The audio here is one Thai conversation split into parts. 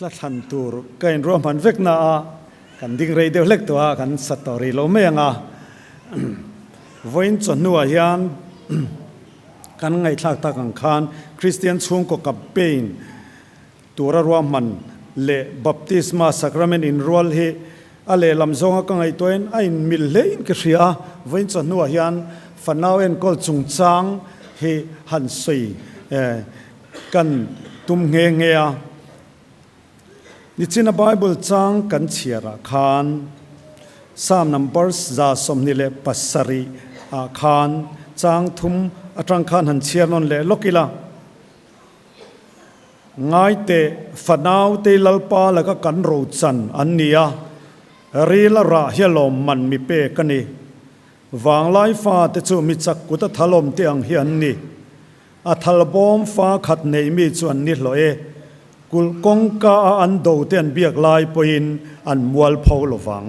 ละทันตูร์กันรวมพันเวกนากันดิ่งเรเดียวเล็กตัวกันสตอรี่โลเมียงวันจนนัวยันกันไงทักตะกังคานคริสเตียนช่วงก็กับเป็นตัวรวมมันเละบัพติศมาสักราเมนต์อินรัวเฮอะไรลำซองก็ไงตัวเองไอ้มิลเลนก็เสียวันจนนัวยันฝันเอาเองก็จงจางเฮหันสีกันตุ้มเงียนี่จินไบเบิลจังกันเชียร์คานสามนัมเบอร์จะสมนิเลปัสสรีคานจังทุ่มอัตรังคานหันเชียร์นนเลลกิลาง่ายเตะฝันเอาเตะลลปาแล้วก็กันรูจันอันนี้รีละระเฮลมมันมีเปกันนี่วางไล่ฟ้าเตจูมิจักกุตถล่มเตียงเฮียนนี่อัทลบอมฟ้าขัดในมีจวนนิดเลยกุลกงกาอันโดเตียนเบียกลายปอินอันมัวลพาวลวัง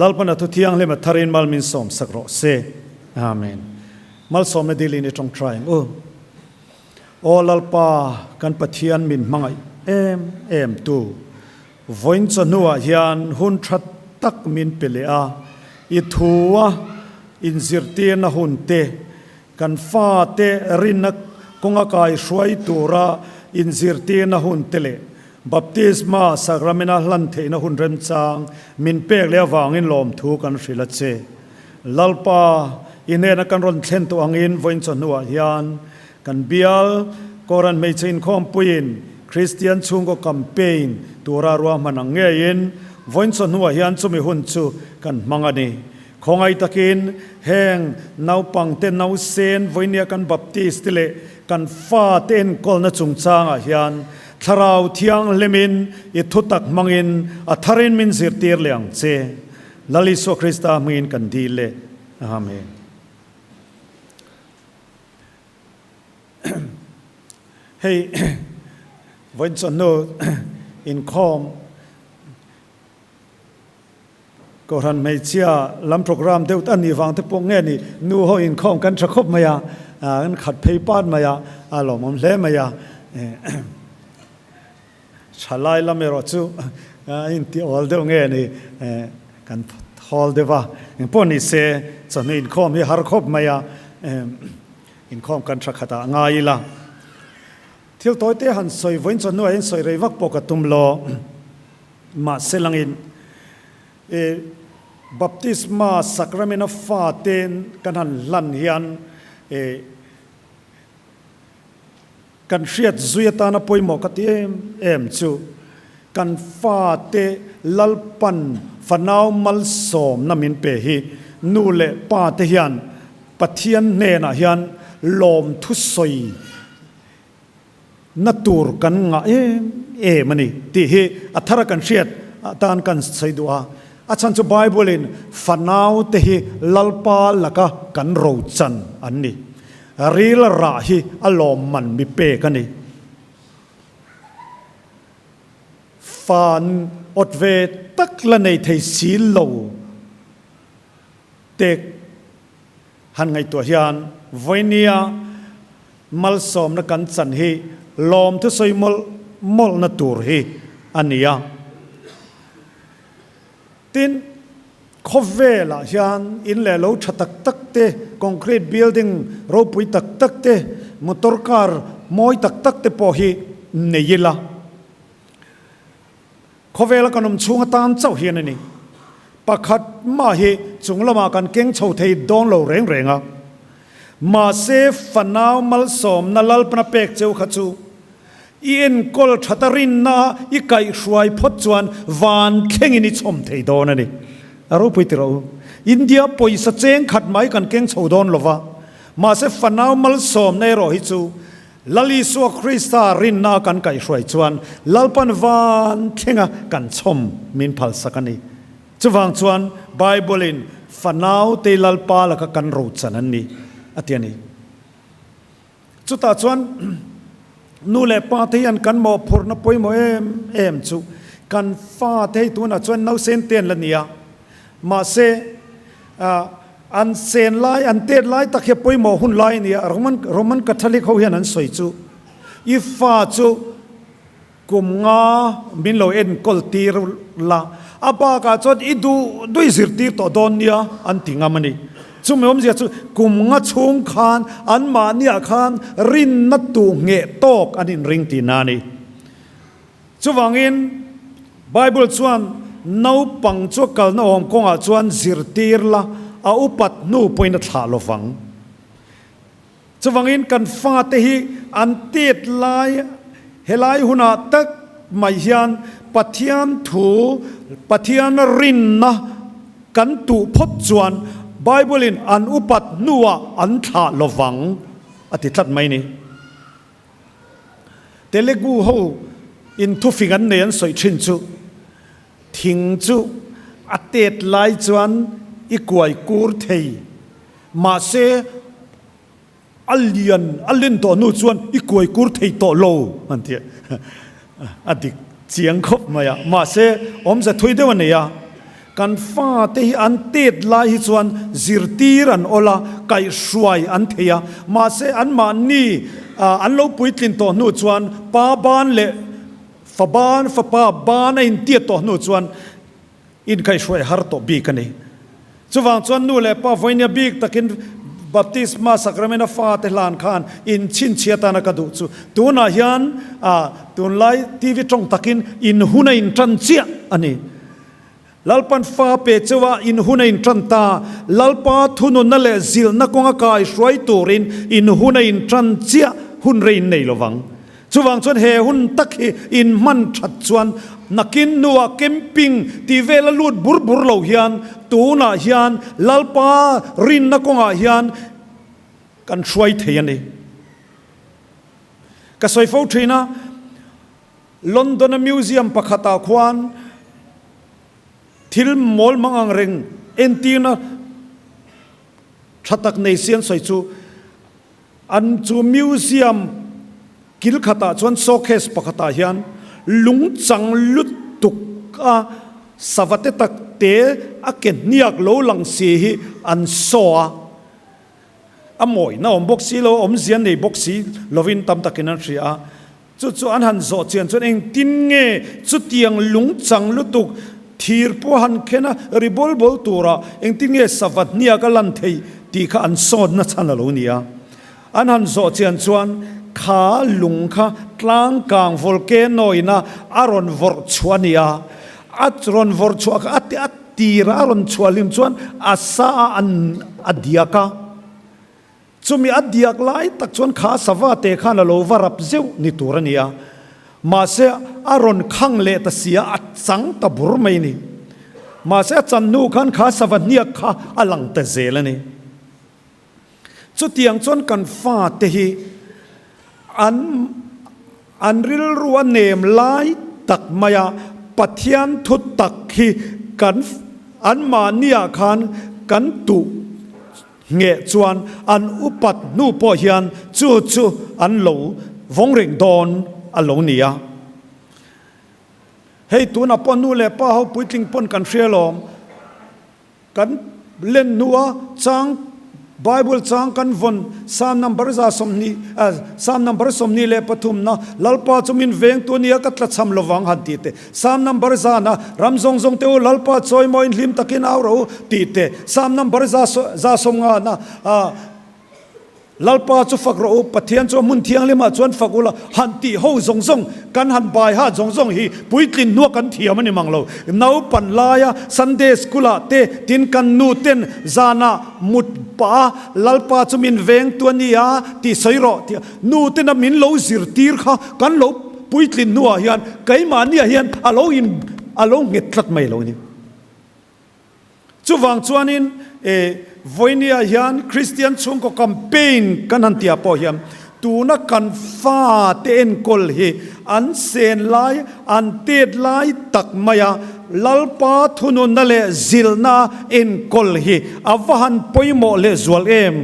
ลัลปนัทุเทียงเลมาทารินมัลมินสอมสักรอเซอาเมนมัลสอมในดิลินตรงทรายโอลัลปากันปะเทียนมินมังเอ็มตูวันจันนัวยันหุนทัดตักมินเปเลอาอิทัวอินซิรเตียนหุนเตกันฟ้าเตรินักกงอากายช่วยตัวระอินซิรเตียนหุนเตเลบัพติศมาสักราเมนาลันเทนหุนเรมจางมินเปกเลวางอินลมทูกันสิละเจลัลปาอินเนนักกันรอนเชนตัวอังอินวันจันนัวยันกันเบียลกอรันไม่ใช่คอมปุยนคริสเตียนชุงก็คัมเปญตัวรารวมันอังเงียนวันจันนัวยันจุมิหุนจูกันมังอันนี้ของไอตะกินแห่งนาวปังเตนนาวเซนวันนี้กันบัพติสติเลกันฟ้าเต้นกอลนัจุงจางยันทาราวเทียงเลมินอิทุตักมังอินอัทารินมินสิรตีร์เลียงเจลลิโซคริสตามินกันดีเลอาเมนเฮ้ยวันจันทร์อินคอมก็รันไม่เชื่อลำโปรแกรมเดียวกันนี่ฟังที่พวกเงี้ยนี่นูเขาอินคอมกันจะครบไหมอ่ะกันขัดเพย์ปาดไหมอ่ะหล่อมันเล่ไหมอ่ะชาลายละเมรอจูอินที่ออลเดียวเงี้ยนี่กันฮอลเดียวว่าพวกนี้เสียจะนี่อินคอมที่ฮาร์ครบไหมอ่ะอินคอมกันจะขัดง่ายละที่ตัวเตหันสวยวันจันทร์วันสวยเรวักปกตุมโลมาเซลังอินบัพติศมาสักราเมนฟาเตนกันหันลันเฮียนกันเชียดจุยตานาปอยหมอกติเอ็มจูกันฟาเตลัลปันฟันาวมัลสอมนามินเปฮีนูเลปาเตเฮียนปัทยันเนนะเฮียนลมทุสอยนัตูร์กันงะมันนี่ที่เฮอัทระกันเชียดตานกันใส่ดัวอาจารย์จะไบเบิลินฟันเอาเตหิลัลปาละกะกันโรจันอันนี้รีละราหิอลอมมันมีเปกันนี่ฟันอดเวตักละในไทยสีโลเตกหันไงตัวยันไวเนียมัลสอมนักกันสันฮีลอมทุสอยมลนัตูร์ฮีอันนี้ตินคอเวล่ะยันอินเลโลชัตักตักเตคอนกรีตบิลดิ้งโรปุยตักตักเตมอเตอร์คาร์มอยตักตักเตพอฮีเนยละคอเวล่ะกันชุงตามเจ้าเฮียนนี่ปักขัดมาฮีจุงละมากันเก่งโชว์เทยดอนโลเร่งมาเซฟฟันนาวมัลสอมนัลลปนาเปกเจ้าขจูอินกอลชัตรินนาอีกายช่วยพดจวนวานเข่งอินิชมเทยดอนนี่อารมณ์พิตรอินเดียปอยสัจเจงขัดไม้กันเก่งโชดอนลวะมาเซฟฟันนาวมัลสอมในรอฮิจูลลิสวคริสตารินนากันกายช่วยจวนลัลปันวานเข่งกันชมมินพัลสักนี่จวางจวนไบเบิลินฟันนาวเตลัลปาละกันรูจันนี่อาทิตย์นี้จุดตาจวนนูเลปาเทียนกันมอพูร์นปอยมอเอ็มจูกันฟ้าเทตัวน่ะจวนนาเซนเตียนละเนี่ยมาเซอันเซนไลอันเตดไลตะเขียปอยมอหุ่นไลเนี่ยโรมันคาทอลิกเขาเห็นอันสวยจูอีฟ้าจู ก กุมงามินโลเอ็นกอลตีรละอาปากาจดอีดูด้วยสิร์ตีต่อดอนเนียอันติงามันนี่จุ่มยอมเสียจุกุมงาชงคานอันมาเนี่ยคานรินนัดตูเงะตอกอันนี้ริงตีนานี่จุวังอินไบเบิลชวนน้าปังจวกกัลน้าอมกงอาชวนสิร์ตีรละอาอุปัตนูปอยนัดหาลฟังจุวังอินกันฟาเตหิอันติดลายเฮลายหุนาตักไม่ยันปัทยานถูปัทยานรินนะกันตุพจจวนไบเบิลินอันอุปัตนัวอันท่าลวังอธิทัดไหมนี่แต่เล็กูเขาอินทุฟิงันเนียนสวยชินจูทิ้งจูอเตดลายจวนอีกวยกูร์เทยมาเซอัลเลียนตัวนู้จวนอีกวยกูร์เทยตัวโลอันเดียอดีตเสียงคบมาเสอมจะทุยเดวันนี้กันฟ้าเที่อันติดลายจวนจิรตีรันโอลาไก่สวยอันเทียมาเสอันมานี่อันเราปุยตินตัวนู้จวนป้าบ้านเละฟ้าบ้านฟ้าป้าบ้านอินเตียตัวนู้จวนอินไก่สวยฮาร์ตบีกันนี่จวนจวนนู้เละป้าวันนี้บีกตะกินบัพติศมาสักการะเมนฟ้าเทลานขานอินชินเชียตานกระดูจูตัวนายันตัวไลทีวีตรงตะกินอินหุนอินทรันเชียอันนี้ลัลปันฟ้าเปจว่าอินหุนอินทรันตาลัลปาทุนนั่นแหละซิลนักงากายสวยตัวรินอินหุนอินทรันเชียหุนเรนในระวังจวนจวนเฮหุนตักอินมันชัดจวนนักินนัวเคมปิ้งที่เวลลูดบุรเหล่ายันตัวน่ายันลัลปารินนักงายันกันช่วยเทียนนี่ก็สวยฟูทีนะลอนดอนมิวเซียมปักตาควันทิลมอลมังอังเริงเอ็นตีนะชัตักในเซียนสวยจูอันจูมิวเซียมกิลขตาชวนโซเคสปักตายันลุงจังลุดตุกสวัสดิ์ตักเตอเกนเนียกโลลังสีอันโซอมวยน่าอมบกสีโลอมเสียนในบกสีโลวินตำตะกินันเสียจุดอันหันโซเจียนจุดเองตินเงจุดยังลุงจังลุตุกทีร์พหันแค่นะริบอลบอลตัวระเองตินเงสวัสดิ์เนียกลันเทยตีข้าอันโซนนัชนาโลเนียอันหันโซเจียนชวนขาลุงข้ากลางกลางวอลเกโนอินะอารอนวอร์ชวเนียอัตรอนวอร์ชวกอัตตีระอารอนชวลิมชวนอาซาอันอดียกาจุมีอดียกไล่ตักชวนขาสวะเตขันโลวารับเจ้านิตุรเนียมาเสอารอนขังเลตเสียอัดสังตบุรไม่นี่มาเสจันนูขันขาสวะเนียขาอลังเตเซลนี่จุดเตียงชวนกันฟาเตฮีอันริลรัวเนมไล่ตักมายาปัทยันทุตักฮีกันอันมาเนียขันกันตุเงจวนอันอุปัตนูปอยันจูอันโลวงเริงดอนอันโลเนียเฮ้ยตัวนับปนูเลป้าเขาปุยติงปนกันเฟียลอมกันเล่นนัวจังไบเบิลจังกันวนสามนัมเบอร์ซาสมนีสามนัมเบอร์สมนีเลปทุมนะลัลปาจุมินเวงตัวนี้ก็ตัดซ้ำระวังหันตีเตสามนัมเบอร์ซานะรำซงเตวลัลปาจอยมอยลิมตะกินเอาเราตีเตสามนัมเบอร์ซาสมงานะลัลปาจุฟักเราปะเทียนจุมุนเทียงเลมาจวนฟักอุละหันตีหูซงกันหันบายฮะซงฮีปุยตินนัวกันเทียมันนี่มังเรานาปันลายซันเดสกุลาเตตินกันนูเตนจานามุดป้าลัลปาจุมินเวงตัวนี้ตีไซรอตีนูเตนมินโลซิร์ตีร์ข้ากันโลปุยตินนัวเฮียนไกมานี่เฮียนอโลเงตลัดไม่โลนี่จุวังจวนินวันนี้ยันคริสเตียนชงก็แคมเปญกันหันที่อาปอยมตัวนักกันฟ้าเต็นกอลเฮอันเซนไลอันเตดไลตักมายาลัลปาทุนนั่นเลซิลนาเอ็นกอลเฮอวหันปอยโมเลจวลเอ็ม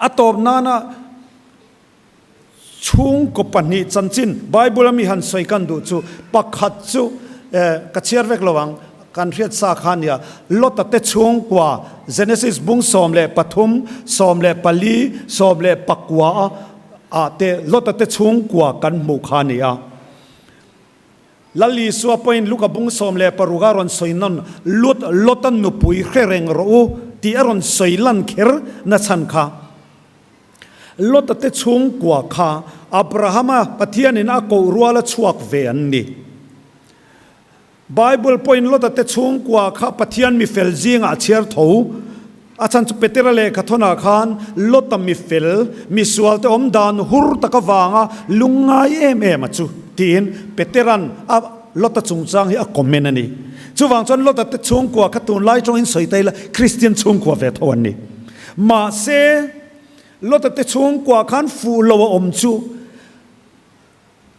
อัตอบนานะชุงก็ปันนี้จันจินไบเบิลมีหันสวยกันดูจูปักขัดจูกัจเชียร์เวกระวังการเรียนสาขาเนี่ยลดแต่ช่วงกว่า Genesis บุ้งสอมเลปฐุมสอมเลปลีสอมเลปักวาแต่ลดแต่ช่วงกว่ากันหมู่ขานี่ lali suwa point luka bung som le paruga ron soinon lut lotan nu pui khereng ro ti aron soilan kher na chan kha lotate chung kwa kha Abrahama Pathian in a ko ruala chuak ve an ni Bible point lotate chung kwa kha Pathian mi fel jing a chiar tho achan chu petera le khathona khan lotam mi fel mi sual te om dan hur takawanga lungai em em chu tin peteran a lota chungchang hi a comment ani chuwang chon lota te chung kwa khatun lai tong in soitaila Kristian Chhungkaw ve thon ni ma se lota te chung kwa khan fu lo om chu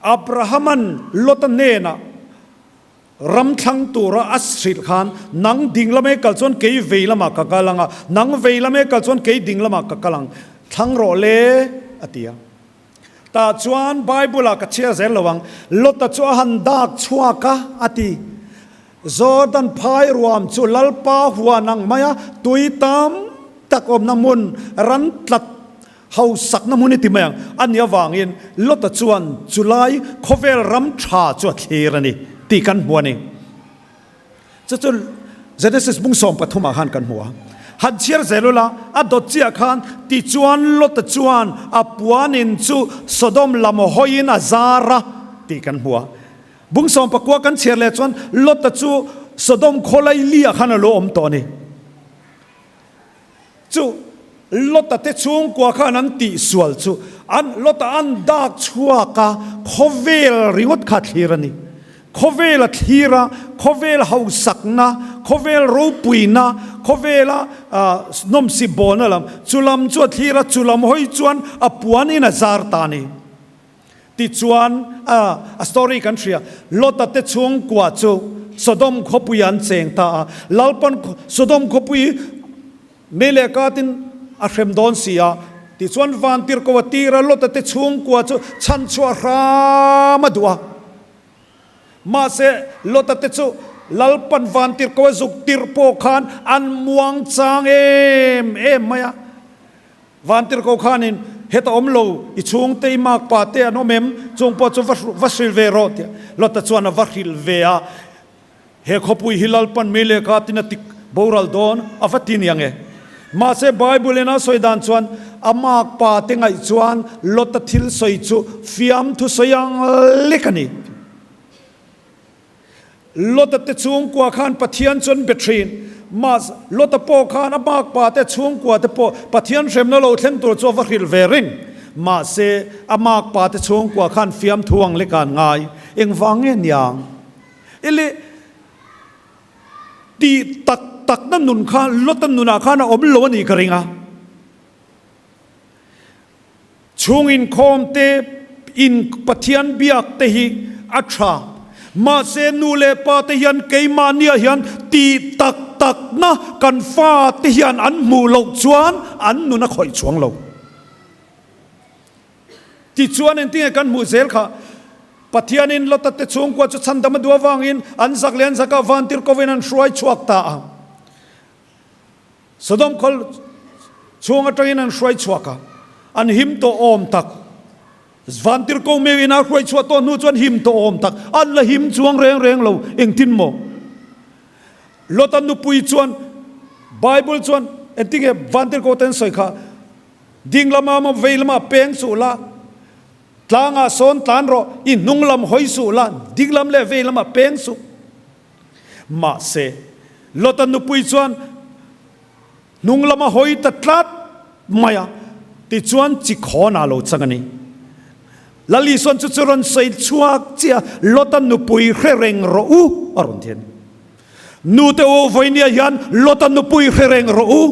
Abrahaman lota ne na ram thang tura asrit khan nang dinglame kalchon kei veilama kakalanga nang veilame kalchon kei dinglama kakalang thang ro le atia ta chuan bible ka chia zel lawang lota chu han dak chuaka ati Jordan phai ruam chu lalpa huwa nang maya tuitam takom namun ran tlat hau sak namuni timayang anya wangin lota chuan July khovel ram tha chu thirani ti kan huani chu Genesis bung som pathuma han kan huwa han chiar zelula adot chia khan ti chuan lota chuan apuanin chu Sodom lam hoin azara ti kan huwa bung som pakwa kan chiar le chuan lota chu Sodom kholai lia khan lo om to ni chu lota te chung kwa khan an ti sual chu an lota an dak chuaka khovel ringot kha thirani khovel thira khovel hausakna khovel ropuina khovela nom si bonalam chulam chu thira chulam hoi chuan apuan in azar tani ti chuan a story country lota te chung kwa chu Sodom khopuyan cheng ta lalpan Sodom khopui mele katin a khrem don sia ti chuan van tir ko tira lota te chung kwa chu chan chua ra madua ma se lota te chu lalpan van tir ko zuk tir po khan an muang chang em maya van tir ko khanin heta omlo I chung te mak pa te no mem chung po chu vasil ve ro te lota chuan a vakhil ve a he khopui hilalpan mele ka tinati boral don avatin yange ma se bible na soidan chuan amak pa te ngai chuan lota thil soi chu fiam thu soyang lekani lota te chung kwa khan Pathian chon betrin mas lota po khan amak pa te chung kwa te po Pathian rem na lo thlen tur chu vakhil verin ma se amak pa te chung kwa khan fiam thuang lekan ngai engwangen yang ele ti tak na nun khan lotan nuna khan om lo ni karinga chung in khom te in Pathian biak te hi acha ma se nu le pa te hian keimania hian ti tak na kan fa te hian an mu lo chuan an nuna khoi chuang lo ti chuan en ting kan mu zel kha Pathian in lota te chung kwa chu chandam duwa wangin an zaklen zaka van tir koven an shruai chuak ta Sodom khol chung atangin an shruai chuaka an him to om tak van tir ko me ina shruai chuak to nu chuan him to om tak an la him chuang reng lo eng tin mo lota nu pui chuan Bible chuan entinge van tir ko ten soi kha dinglama ma veilama peng su la tlanga son tan ro in nunglam hoi su la diglam le veilama peng su ma se lota nu pui chuan nunglama hoi tatlat maya ti chuan chi khona lo changani lali son chu churon sei chuak chia lotan nu pui khereng ro u aron thian nu te o voinia hian lotan nu pui khereng ro u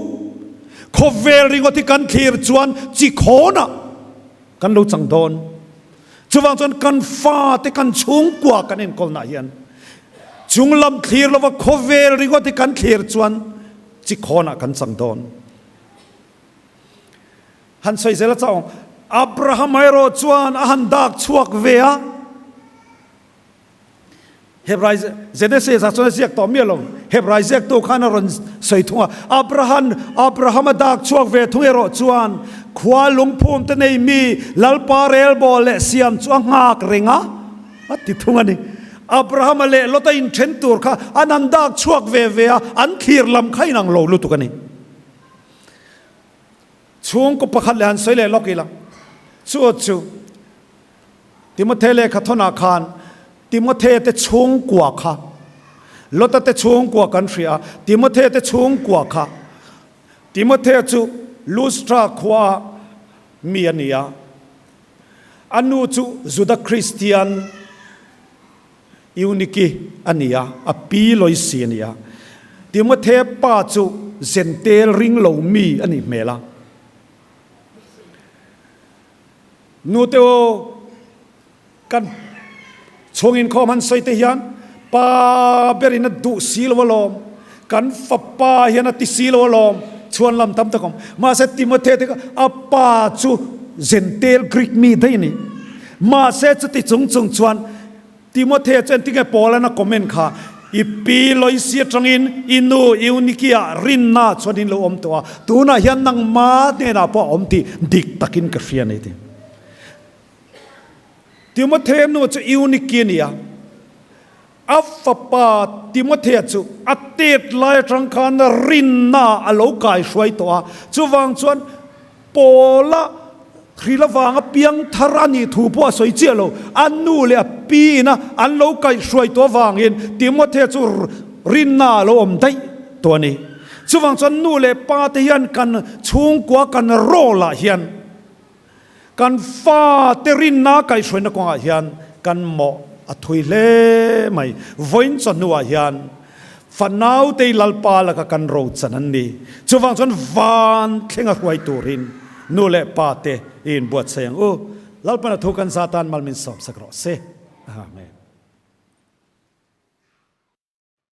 khovel ringoti kan thir chuan chi khona kan lo chang don chuwang chuan kan fa te kan chung kwa kan en kol na hian chunglam thir lova khovel ringoti kan thir chuan chi khona kan chang don han soi zela chawng Abraham ro chuan a han dak chuak vea Hebrai Genesis a chuan siak to mialo Hebrai siak to khana ron soi thunga Abraham dak chuak ve thunge ro chuan khwa lungphum te nei mi lalpa rel bol le siam chuang ngak renga ati thunga ni อับราฮัมเล่ลอตอินเทนตูร์ค่ะอันนั้นดักช่วงเวอันขีร์ลำไข่นางโลลุตุกันนี่ช่วงก็ประคัดเลยอันสวยเลยล็อกอีหลังชูติมเทเลขัทนาคารติมเทเตช่วงกว่าค่ะลอตเตช่วงกว่ากันเสียติมเทเตช่วงกว่าค่ะติมเทจูลูสตราขวาเมียนียอันนู้จูจุดคริสเตียนยูนิกีอันนี้อปีลอยเสียนี่ติมเทป้าจูเซนเตลริงโลมีอันนี้เมล่านูเตโอกันชงอินข้อมันใส่เตียนป้าเบรินัดดุซีลวลอมกันฝับป้าเฮียนัดติซีลวลอมชวนลำตั้มตะกอมมาเสติมเทเตก็อป้าจูเซนเตลกรีกมีได้นี่มาเสจติจงชวนติมเทเจนติงเกปอลนะคอมเมนต์ค่ะอีปีลอยเสียจังอินูอิวนิกิอารินนาชวนอินโลอมตัวน่ะยันนังมาเนน่ะพออมตีดิกตักินกระเฟียนี่ติติมเทนูจะอิวนิกินี่อัฟปาติมเทจูอัตเตดลายจังคานรินนาอโลกายช่วยตัวจูวังชวนโปละครีละวางเปียงทารานีถูพัวสวยเจียโลอันนู้เลยปีนะอันโลกายช่วยตัววางเองติมเทจูรินนาโลอมได้ตัวนี้จูวังชวนนู้เลยปาติยันกันชุงกว่ากันโรละเฮียนกันฟ้าเตรินนาไกช่วยนักว่าเฮียนกันหมออถุยเล่ไม่วันจันนัวเฮียนฝันเอาเตยลลปาละกันโรดสันนี้จูวังชวนวันเข่งรวยตูรินนูเล่ปาเตอินบวชเสียงโอ้ลลปาทุกันซาตานมัลมินสอบสักรอเซอาเมน